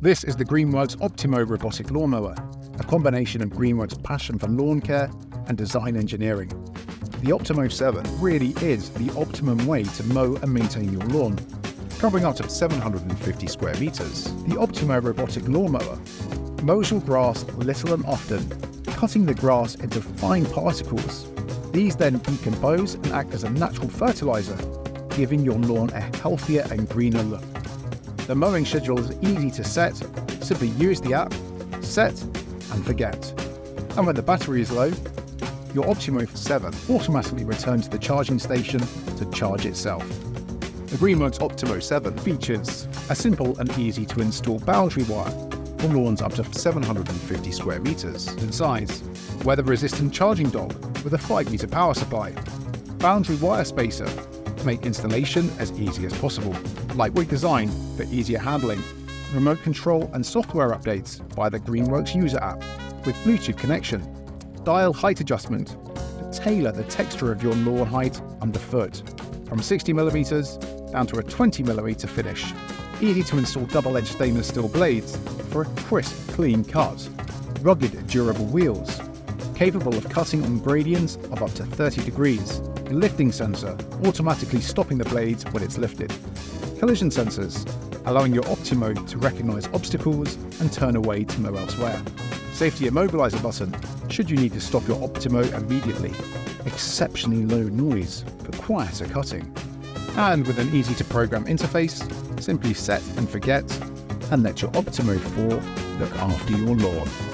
This is the Greenworks Optimow robotic lawnmower, a combination of Greenworks' passion for lawn care and design engineering. The Optimow 7 really is the optimum way to mow and maintain your lawn, covering up to 750 square meters. The Optimow robotic lawnmower mows your grass little and often, cutting the grass into fine particles. These then decompose and act as a natural fertilizer, giving your lawn a healthier and greener look. The mowing schedule is easy to set. Simply use the app, set and forget. And when the battery is low, your Optimow 7 automatically returns to the charging station to charge itself. The Greenworks Optimow 7 features a simple and easy to install boundary wire for lawns up to 750 square meters in size, weather-resistant charging dock with a 5-meter power supply, boundary wire spacer to make installation as easy as possible, lightweight design for easier handling, remote control and software updates via the Greenworks user app with Bluetooth connection, dial height adjustment to tailor the texture of your lawn height underfoot, from 60mm down to a 20mm finish. Easy to install double-edged stainless steel blades for a crisp, clean cut. Rugged, durable wheels, capable of cutting on gradients of up to 30 degrees. A lifting sensor, automatically stopping the blades when it's lifted. Collision sensors, allowing your Optimow to recognize obstacles and turn away to mow elsewhere. Safety immobilizer button, should you need to stop your Optimow immediately. Exceptionally low noise for quieter cutting. And with an easy-to-program interface, simply set and forget, and let your Optimow 4 look after your lawn.